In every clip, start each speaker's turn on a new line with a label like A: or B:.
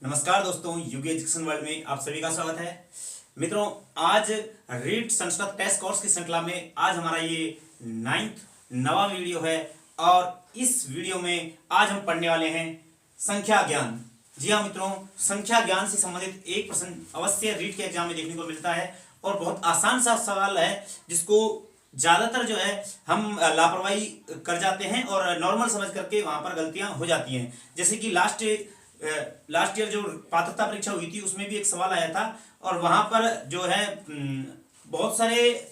A: नमस्कार दोस्तों, UK education world में आप सभी का स्वागत है। मित्रों, आज रीड संस्कृत टेस्ट कोर्स की श्रृंखला में आज हमारा ये नवा वीडियो है और इस वीडियो में आज हम पढ़ने वाले हैं संख्या ज्ञान। जी हाँ मित्रों, संख्या ज्ञान से संबंधित एक प्रश्न अवश्य रीड के एग्जाम में देखने को मिलता है और बहुत आसान सा सवाल है जिसको ज्यादातर जो है हम लापरवाही कर जाते हैं और नॉर्मल समझ करके वहां पर गलतियां हो जाती हैं। जैसे कि लास्ट ईयर जो पात्रता परीक्षा हुई थी उसमें भी एक सवाल आया था और वहां पर जो है बहुत सारे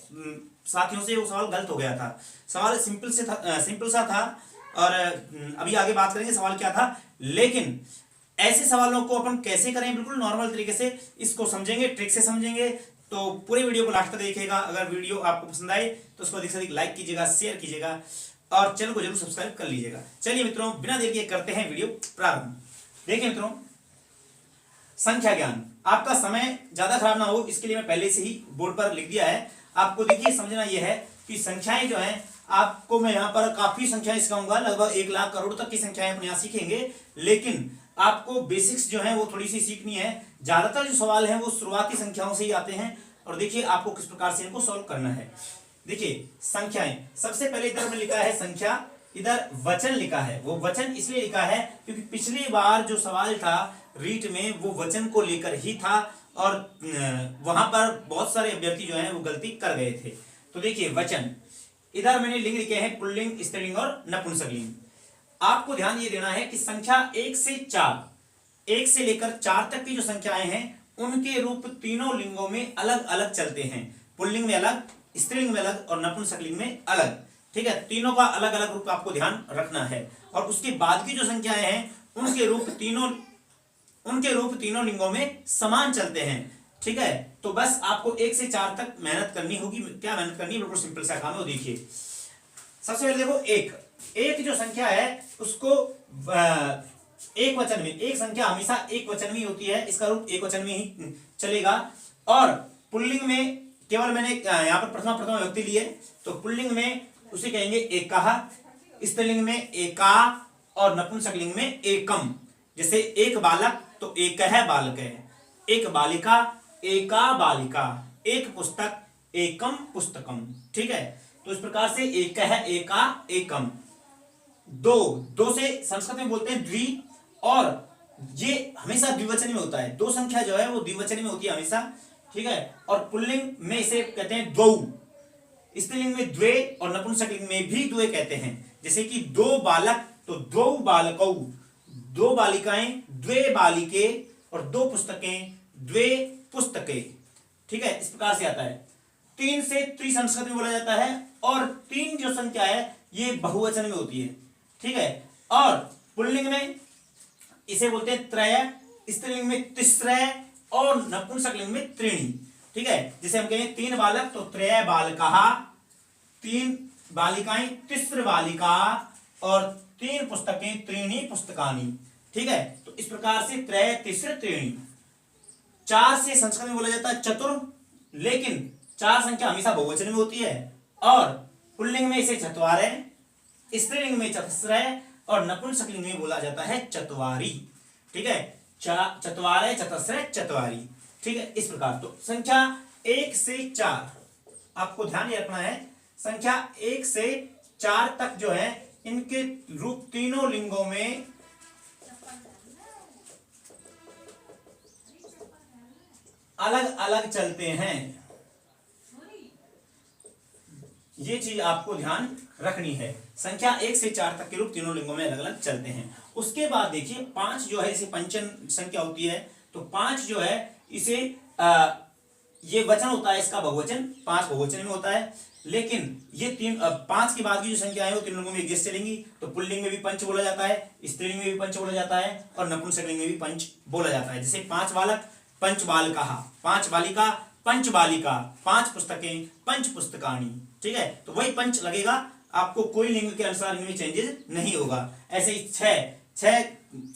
A: साथियों से वो सवाल गलत हो गया था। सवाल सिंपल सा था और अभी आगे बात करेंगे सवाल क्या था। लेकिन ऐसे सवालों को अपन कैसे करें, बिल्कुल नॉर्मल तरीके से इसको समझेंगे, ट्रिक से समझेंगे। तो पूरे वीडियो को लास्ट तक देखिएगा। अगर वीडियो आपको पसंद आए तो उसको अधिक से अधिक लाइक कीजिएगा, शेयर कीजिएगा और चैनल को जरूर सब्सक्राइब कर लीजिएगा। चलिए मित्रों, बिना देर के करते हैं वीडियो प्रारंभ। देखिए मित्रों, संख्या ज्ञान, आपका समय ज्यादा खराब ना हो इसके लिए मैं पहले से ही बोर्ड पर लिख दिया है। आपको देखिए समझना यह है कि संख्याएं जो है आपको मैं यहाँ पर काफी संख्याएं सिखाऊंगा, लगभग 1 लाख करोड़ तक की संख्याएं अपने यहाँ सीखेंगे। लेकिन आपको बेसिक्स जो है वो थोड़ी सी सीखनी है। ज्यादातर जो सवाल है वो शुरुआती संख्याओं से ही आते हैं और देखिए आपको किस प्रकार से इनको सॉल्व करना है। देखिए संख्याएं, सबसे पहले इधर में लिखा है संख्या, इधर वचन लिखा है। वो वचन इसलिए लिखा है क्योंकि पिछली बार जो सवाल था रीट में वो वचन को लेकर ही था और वहां पर बहुत सारे अभ्यर्थी जो हैं वो गलती कर गए थे। तो देखिए वचन, इधर मैंने लिंग लिखे हैं पुल्लिंग, स्त्रीलिंग और नपुंसकलिंग। आपको ध्यान ये देना है कि संख्या 1 से 4, 1 से लेकर 4 तक की जो संख्याएं हैं उनके रूप तीनों लिंगों में अलग अलग चलते हैं। पुल्लिंग में अलग, स्त्रीलिंग में अलग और नपुंसकलिंग में अलग। ठीक है, तीनों का अलग अलग रूप आपको ध्यान रखना है। और उसके बाद की जो संख्याएं हैं उनके रूप तीनों लिंगों में समान चलते हैं। ठीक है, तो बस आपको 1 से 4 तक मेहनत करनी होगी। क्या मेहनत करनी है, बिल्कुल सिंपल सा काम है। देखिए सबसे पहले देखो, एक जो संख्या है उसको एक वचन में, एक संख्या हमेशा एक वचन में ही होती है, इसका रूप एक वचन में ही चलेगा। और पुल्लिंग में केवल मैंने यहाँ पर प्रथमा विभक्ति ली है, तो पुल्लिंग में उसे कहेंगे एकः, स्त्रीलिंग में एका और नपुंसकलिंग में एकम। जैसे एक बालक तो एकः बालक है, एक बालिका एका बालिका, एक पुस्तक एकम पुस्तकम। ठीक है, तो इस प्रकार से एकः एका एकम। दो से संस्कृत में बोलते हैं द्वि और ये हमेशा द्विवचन में होता है। दो संख्या जो है वो द्विवचन में होती है हमेशा। ठीक है, और पुल्लिंग में इसे कहते हैं द्वौ, स्त्रीलिंग में द्वे और नपुंसकलिंग में भी द्वे कहते हैं। जैसे कि 2 बालक तो द्वौ बालकौ, 2 बालिकाएं द्वे बालिके और 2 पुस्तकें द्वे पुस्तके। ठीक है, इस प्रकार से आता है। 3 से त्रि संस्कृत में बोला जाता है और 3 जो संख्या है ये बहुवचन में होती है। ठीक है, और पुल्लिंग में इसे बोलते हैं त्रय, स्त्रीलिंग में तिस्रय और नपुंसकलिंग में त्रीणि। ठीक है, जैसे हम कहें 3 बालक तो त्रय बालकः, 3 बालिकाएं तिस्र बालिका और 3 पुस्तकें त्रीणि पुस्तकानि। ठीक है, तो इस प्रकार से त्रय तिस्र त्रीणि। 4 से संस्कृत में बोला जाता है चतुर, लेकिन 4 संख्या हमेशा बहुवचन में होती है और पुल्लिंग में इसे चत्वारः, स्त्रीलिंग में चतुस्रय और नपुंसकलिंग में बोला जाता है चत्वारि। ठीक है, चत्वारः चतुस्रय चत्वारि। ठीक है, इस प्रकार तो संख्या 1 से 4 आपको ध्यान ये रखना है। संख्या 1 से 4 तक जो है इनके रूप तीनों लिंगों में अलग अलग चलते हैं। ये चीज आपको ध्यान रखनी है। संख्या 1 से 4 तक के रूप तीनों लिंगों में अलग अलग चलते हैं। उसके बाद देखिए 5 जो है इसे पंचन संख्या होती है, तो 5 जो है इसे ये वचन होता है, इसका बहुवचन 5 बहुवचन में होता है। लेकिन ये 5 के बाद की जो संख्या है वो तीनों लिंगों में एक जैसे चलेंगी। तो पुल्लिंग में भी पंच बोला जाता है, स्त्रीलिंग में भी पंच बोला जाता है और नपुंसकलिंग में भी पंच बोला जाता है। जैसे 5 बालक पंच बालकः, 5 बालिका पंच बालिका, 5 पुस्तकें पंच पुस्तकानि। ठीक है, तो वही पंच लगेगा, आपको कोई लिंग के अनुसार इनमें चेंजेस नहीं होगा। ऐसे ही 6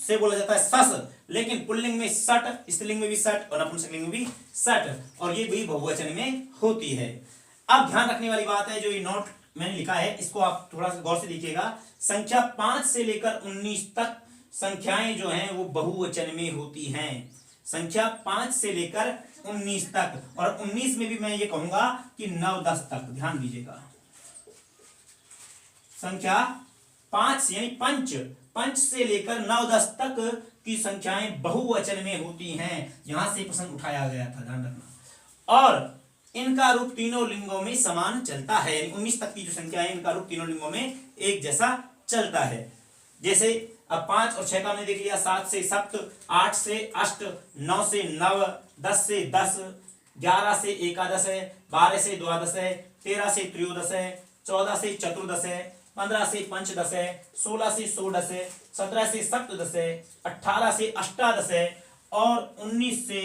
A: से बोला जाता है सस, लेकिन पुल्लिंग में सट, स्त्रीलिंग में भी सट और नपुंसकलिंग में भी सट, और ये भी बहुवचन में होती है। अब ध्यान रखने वाली बात है, जो ये नोट मैंने लिखा है इसको आप थोड़ा सा गौर से देखिएगा। संख्या 5 से लेकर 19 तक संख्याएं जो हैं वो बहुवचन में होती हैं। संख्या 5 से लेकर 19 तक, और 19 में भी मैं ये कहूंगा कि 9 10 तक, ध्यान दीजिएगा। संख्या 5 यानी पंच से लेकर 9 10 तक की संख्याएं बहुवचन में होती हैं। यहां से प्रश्न उठाया गया था, ध्यान रखना। और इनका रूप तीनों लिंगों में समान चलता है, यानी 19 तक की जो संख्या है इनका रूप तीनों लिंगों में एक जैसा चलता है। जैसे अब 5 और 6 का हमने देख लिया, 7 से सप्त, 8 से अष्ट, 9 से नव, 10 से 10, 11 से एकादश है, 12 से द्वादश है, 13 से त्रयोदश है, 14 से चतुर्दश है, 15 से पंचदश है, 16 से षोडश है, 17 से सप्तदश है, 18 से अष्टादश है और 19 से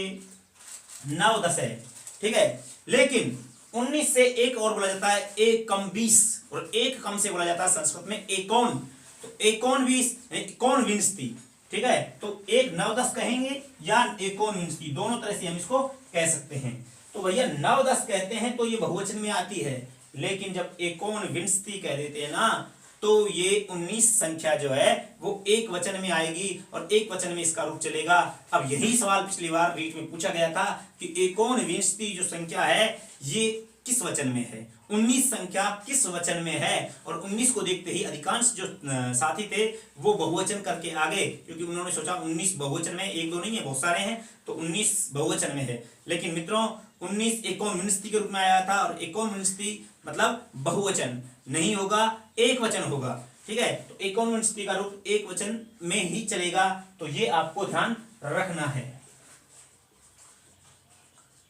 A: नवदश है। ठीक है, लेकिन 19 से एक और बोला जाता है एक कम 20, और एक कम से बोला जाता है संस्कृत में एकोन। तो एकोन 20 एकोन विंशति। ठीक है, तो एक 9 10 कहेंगे या एकोन विंशति, दोनों तरह से हम इसको कह सकते हैं। तो भैया 9 10 कहते हैं तो ये बहुवचन में आती है, लेकिन जब एकोन विंशति कह देते हैं ना तो ये 19 संख्या जो है वो एक वचन में आएगी और एक वचन में इसका रूप चलेगा। अब यही सवाल पिछली बार रीट में पूछा गया था कि एकोन विंशति जो संख्या है ये किस वचन में है, 19 संख्या किस वचन में है। और 19 को देखते ही अधिकांश जो साथी थे वो बहुवचन करके आगे, क्योंकि उन्होंने सोचा 19 बहुवचन में, एक दो नहीं है, बहुत सारे हैं, तो 19 बहुवचन में है। लेकिन मित्रों 19 एकोन विंशति के रूप में आया था, और एकोन विंशति मतलब बहुवचन नहीं होगा, एक वचन होगा। ठीक है, तो एकोन विंशति का रूप एक वचन में ही चलेगा, तो ये आपको ध्यान रखना है,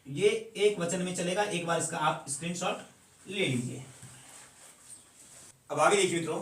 A: ये एक वचन में चलेगा। एक बार इसका आप स्क्रीनशॉट ले लीजिए। अब आगे देखिए मित्रों,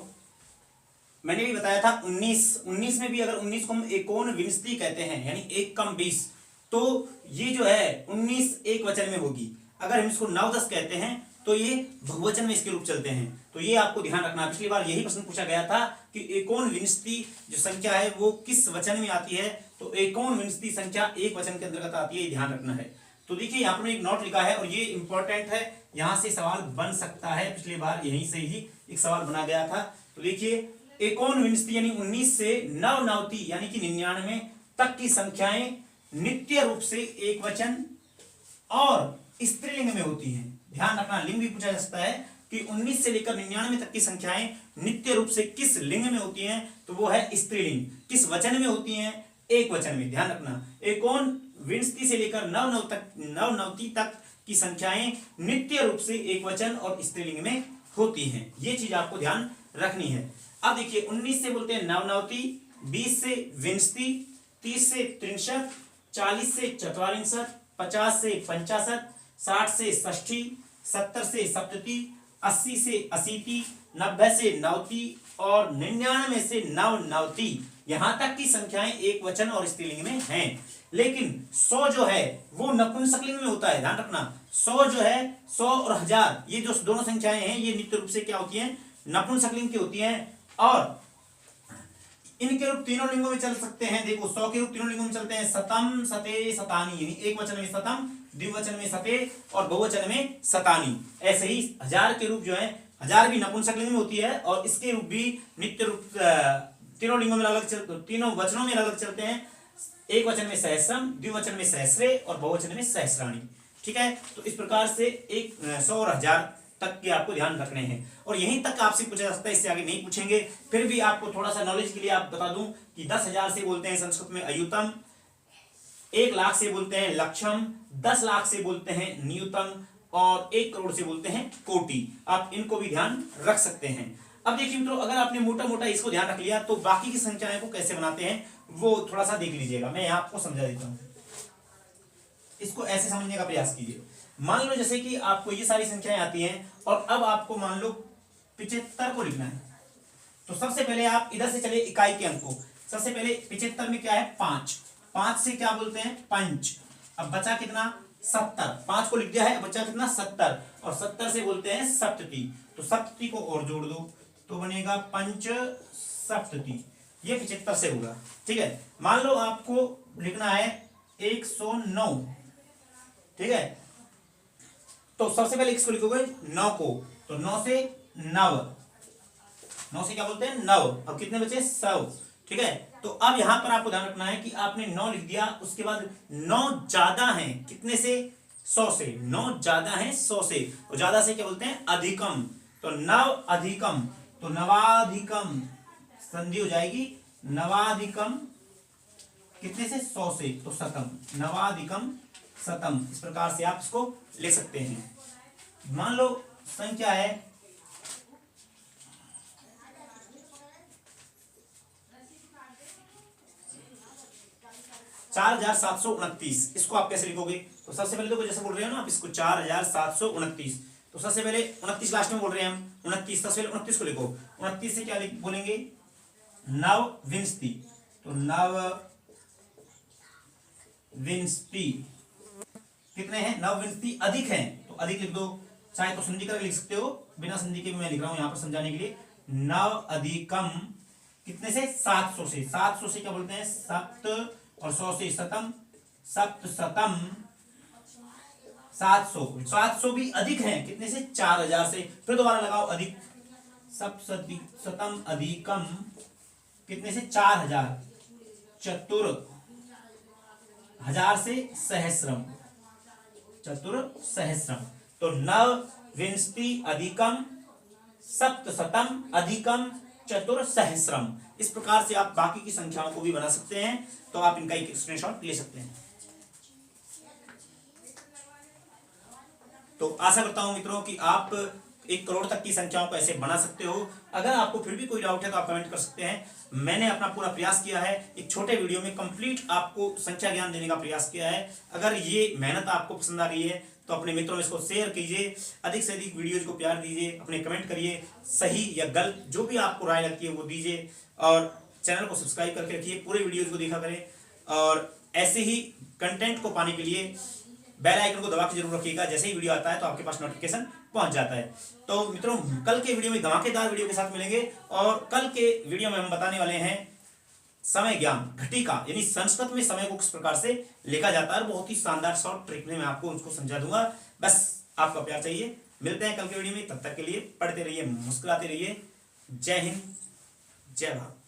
A: मैंने भी बताया था 19 में भी अगर 19 को हम एकोन विंशति कहते हैं यानी एक कम 20, तो ये जो है 19 एक वचन में होगी। अगर हम इसको 9 10 कहते हैं तो ये बहुवचन में इसके रूप चलते हैं। तो ये आपको ध्यान रखना। पिछली बार यही प्रश्न पूछा गया था कि एकोन विंशति जो संख्या है वो किस वचन में आती है, तो एकोन विंशति संख्या एक वचन के अंतर्गत आती है, ये ध्यान रखना है। तो देखिए यहाँ पर एक नोट लिखा है और ये इंपॉर्टेंट है, यहाँ से सवाल बन सकता है। पिछली बार यहीं से ही एक सवाल बना गया था। तो देखिए एकोन विंशति यानी 19 से नवनवति यानी कि 99 तक की संख्याएं नित्य रूप से एक वचन और स्त्रीलिंग में होती हैं। ध्यान रखना, लिंग भी पूछा जा सकता है कि 19 से लेकर 99 तक की संख्याएं नित्य रूप से किस लिंग में होती हैं, तो वो है स्त्रीलिंग। किस वचन में होती हैं, एक वचन में। ध्यान रखना, एकोन विंशति से लेकर नवनवति तक की संख्याएं नित्य रूप से एक वचन और स्त्रीलिंग में होती हैं। ये चीज आपको ध्यान रखनी है। अब देखिए 19 से बोलते हैं नवनवति, 20 से विंशति, 30 से त्रिंशत, 40 से चत्वारिंशत, 50 से पंचाशत, 60 से षष्ठी, 70 से सप्तति, 80 से अशीति, 90 से नवति और 99 से नवनवति। यहां तक की संख्याएं एक वचन और स्त्रीलिंग में हैं। लेकिन 100 जो है वो नपुंसकलिंग में होता है। ध्यान रखना, 100 जो है 100 और 1000 ये जो दोनों संख्याएं हैं ये नित्य रूप से क्या होती हैं, नपुंसकलिंग की होती हैं। और इनके रूप तीनों लिंगों में चल सकते हैं। देखो 100 के रूप तीनों लिंगों में चलते हैं, सतम सते सतानी, यानी एक वचन में सतम, द्विवचन में सते और बहुवचन में सतानी। ऐसे ही 1000 के रूप जो है, 1000 भी नपुंसकलिंग में होती है और इसके रूप भी नित्य रूप तीनों लिंगों में अलग, तीनों वचनों में अलग चलते हैं। एक वचन में सहस्रम, द्विवचन में सहस्रे और बहुवचन में सहस्राणी। ठीक है, तो इस प्रकार से 100 और 1000 तक के आपको ध्यान रखने हैं। और यहीं तक आपसे पूछा जा सकता है, इससे आगे नहीं पूछेंगे। फिर भी आपको थोड़ा सा नॉलेज के लिए आप बता दूं कि 10,000 से बोलते हैं संस्कृत में अयुतम, 1 लाख से बोलते हैं लक्षम, 10 लाख से बोलते हैं नियुतम और 1 करोड़ से बोलते हैं कोटि। आप इनको भी ध्यान रख सकते हैं। अब देखिए मित्रों, अगर आपने मोटा मोटा इसको ध्यान रख लिया तो बाकी की संख्याएं को कैसे बनाते हैं वो थोड़ा सा देख लीजिएगा। मैं यहाँ आपको समझा देता हूं, इसको ऐसे समझने का प्रयास कीजिए। मान लो जैसे कि आपको ये सारी संख्याएं आती हैं और अब आपको मान लो 75 को लिखना है, तो सबसे पहले आप इधर से चले इकाई के अंक को। सबसे पहले 75 में क्या है, 5, 5 से क्या बोलते हैं, पंच। अब बचा कितना, 70, 5 को लिख दिया है, बचा कितना, 70, और 70 से बोलते हैं सप्तति। तो सप्तति को और जोड़ दो तो बनेगा पंच सप्तति। ये 75 से होगा। ठीक है, मान लो आपको लिखना है 109। ठीक है, तो सबसे पहले इसको लिखोगे 9 को, तो 9 से नव, 9 से क्या बोलते हैं, नव। अब कितने बचे, 100। ठीक है। तो अब यहां पर आपको ध्यान रखना है कि आपने 9 लिख दिया, उसके बाद 9 ज्यादा है कितने से, 100 से। 9 ज्यादा है 100 से, तो ज्यादा से क्या बोलते हैं, अधिकम। तो नव अधिकम, तो नवाधिकम संधि हो जाएगी, नवाधिकम कितने से, 100 से, तो शतम, नवाधिकम शतम। इस प्रकार से आप इसको ले सकते हैं। मान लो संख्या है 4729, इसको आप कैसे लिखोगे? तो सबसे पहले देखो, जैसे बोल रहे हो ना आप इसको 4729, तो सबसे पहले 29 लास्ट में बोल रहे हैं हम, 29, सबसे पहले 29 को लिखो। 29 से क्या बोलेंगे, नवविंशति, तो नवविंशति कितने हैं, नवविंशति अधिक हैं, तो अधिक लिख दो। चाहे तो संधि करके लिख सकते हो, बिना संधि के भी मैं लिख रहा हूं यहां पर समझाने के लिए। नव अधिकम कितने से, 700 से। 700 से क्या बोलते हैं, सप्त, और 100 से शतम, सप्त शतम। 700 भी अधिक हैं कितने से, 4000 से। फिर दोबारा लगाओ, अधिक, सप्त शतम अधिकम कितने से, 4000, चतुर हजार से सहस्रम, चतुर सहस्रम। तो नवविंशति अधिकम सप्तशतम अधिकम चतुर सहस्रम। इस प्रकार से आप बाकी की संख्याओं को भी बना सकते हैं। तो आप इनका एक स्क्रीनशॉट ले सकते हैं। तो आशा करता हूं मित्रों कि आप 1 करोड़ तक की संख्याओं को ऐसे बना सकते हो। अगर आपको फिर भी कोई डाउट है तो आप कमेंट कर सकते हैं। मैंने अपना पूरा प्रयास किया है, एक छोटे वीडियो में कंप्लीट आपको संख्या ज्ञान देने का प्रयास किया है। अगर ये मेहनत आपको पसंद आ रही है तो अपने मित्रों में इसको शेयर कीजिए, अधिक से अधिक वीडियोज को प्यार दीजिए, अपने कमेंट करिए, सही या गलत जो भी आपको राय लगती है वो दीजिए, और चैनल को सब्सक्राइब करके रखिए, पूरे वीडियोज को देखा करें। और ऐसे ही कंटेंट को पाने के लिए बेल आइकन को दबा के जरूर रखिएगा, जैसे ही वीडियो आता है तो आपके पास नोटिफिकेशन पहुंच जाता है। तो मित्रों, कल के वीडियो में धमाकेदार वीडियो के साथ मिलेंगे, और कल के वीडियो में हम बताने वाले हैं समय ज्ञान, घटिका, यानी संस्कृत में समय को किस प्रकार से लिखा जाता है। बहुत ही शानदार शॉर्ट ट्रिक में मैं आपको उसको समझा दूंगा। बस आपका प्यार चाहिए। मिलते हैं कल के वीडियो में, तब तक के लिए पढ़ते रहिए, मुस्कुराते रहिए। जय हिंद, जय भारत।